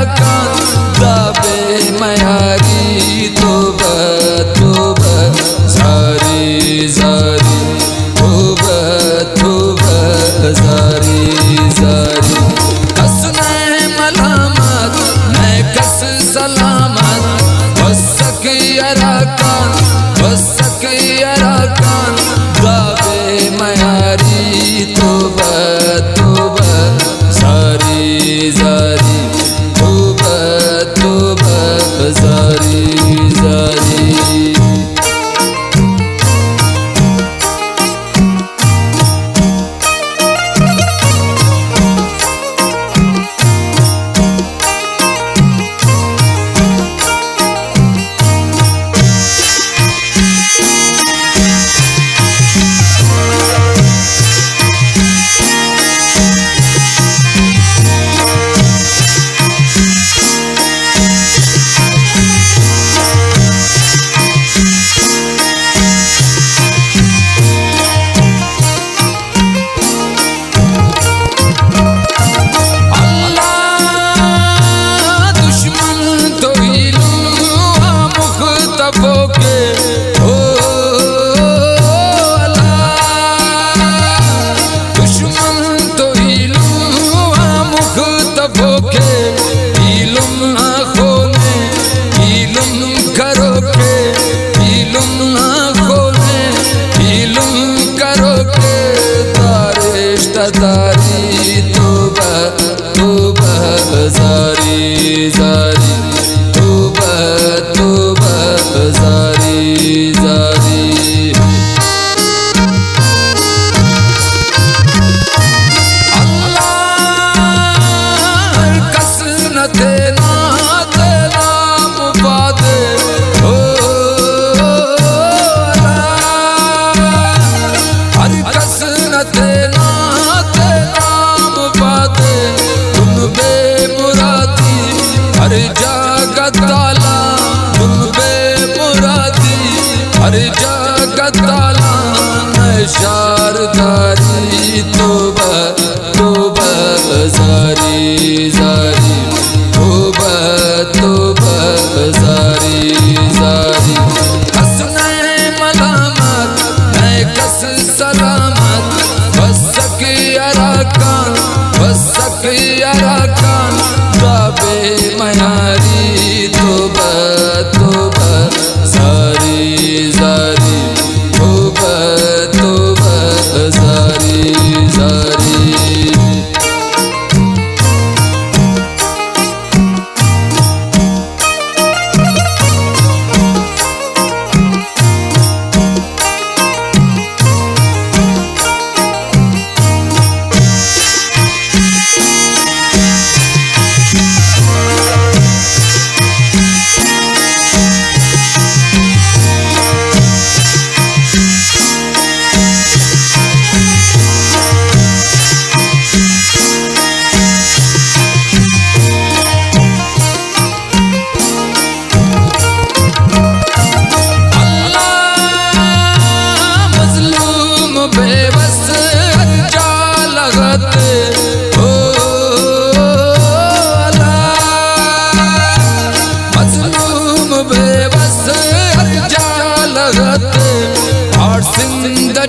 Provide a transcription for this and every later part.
Arakan दाबे मयारी तोबा तोबा जारी जारी तोबा तोबा जारी जारी हसने मलामत मैं कस सलामत वसक अराकान वसक अराकान दाबे मयारी तोबा तोबा जारी जारी तोबा तोबा जारी जारी दारी तोबा तोबा जारी जारी तोबा तोबा जारी जारी अल्लाह कस न देना तेरा मुबादे हो हर कस न देना हर जगह ताला तुम बेमुरादी हर जगह ताला नशारदारी तोबा तोबा जारी जारी तोबा तोबा जारी जारी हसने मलामत मैं कस सलामत वसक अराकान वसक अराकान दाबे मयारी तोबा तोबा जारी जारी तोबा तोबा जारी जारी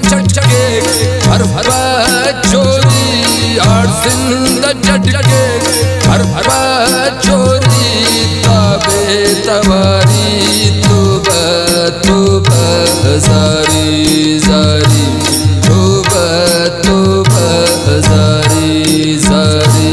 झटके हर चोरी और जिंदा झटके हर चोरी ताबे तवारी तोबा तोबा जारी जारी तोबा तोबा जारी जारी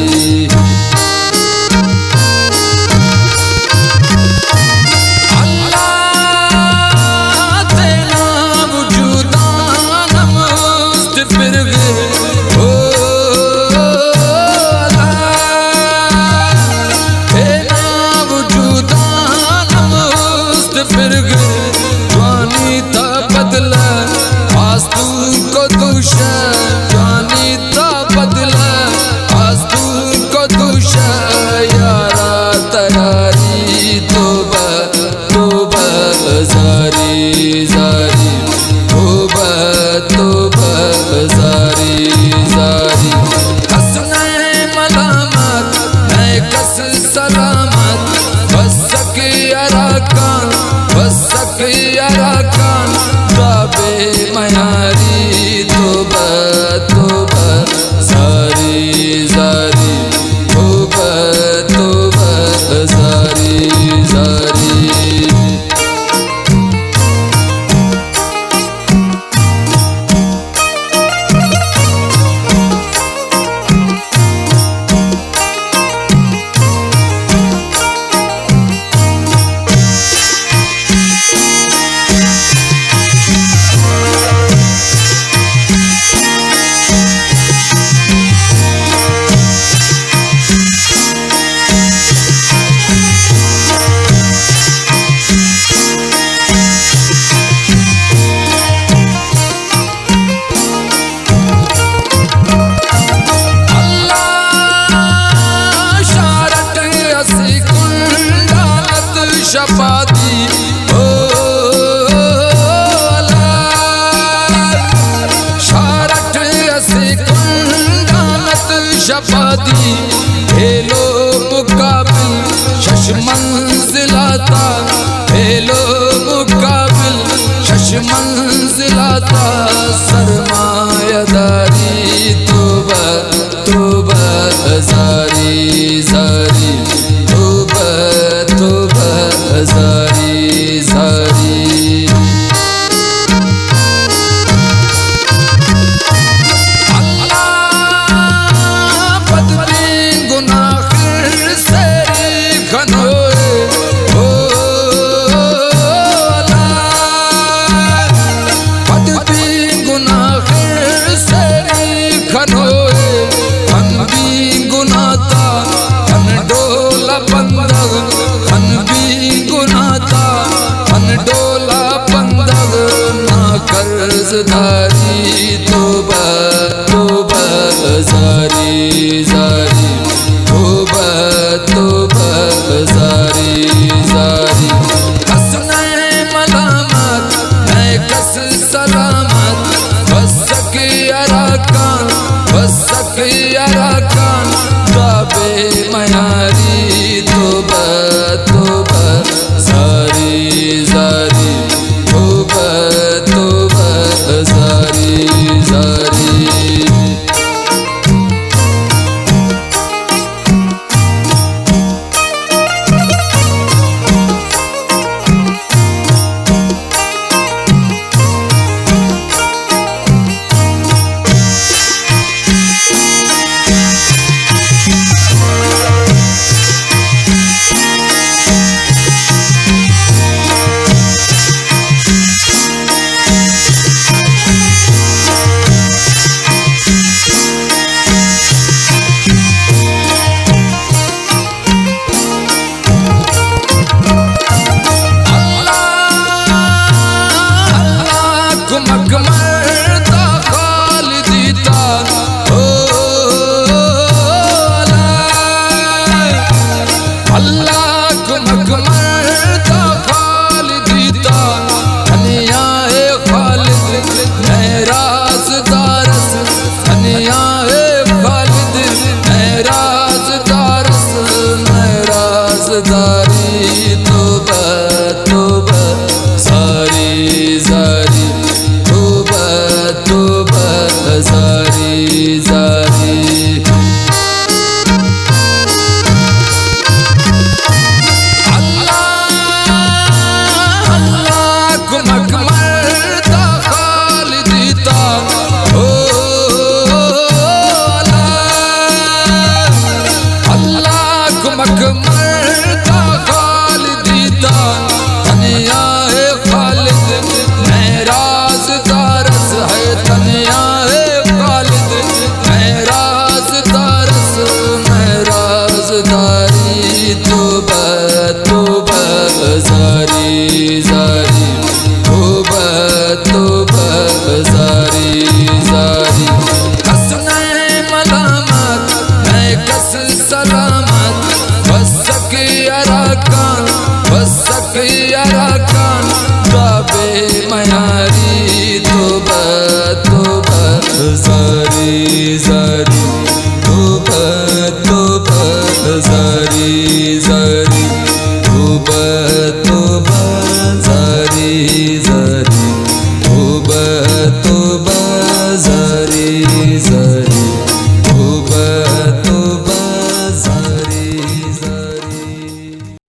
बदल दी हेलो मुकाबिल शश मंजिलाता हेलो मुकाबिल शश मंजिलाता सरमायादारी तोबा तोबा जारी जारी तोबा तोबा जारी जारी कर्जदारी तोबा तोबा जारी जारी तोबा तोबा जारी जारी हसने मलामत मैं कस सलामत बसक अराकान बसक अराकान बाबे मयारी तोबा तोबा जारी जारी तोबा तोबा जारी जारी दारी तोबा तोबा जारी जारी तोबा तोबा जारी जारी अल्लाह अल्लाह को मकमरता खालिदीता ओ अल्लाह को मकमर तोबा तोबा जारी जारी तोबा तोबा जारी जारी हसने मलामत मैं कस सलामत बसक अराकान बसक अराकान बाबे मयारी तोबा तोबा जारी जारी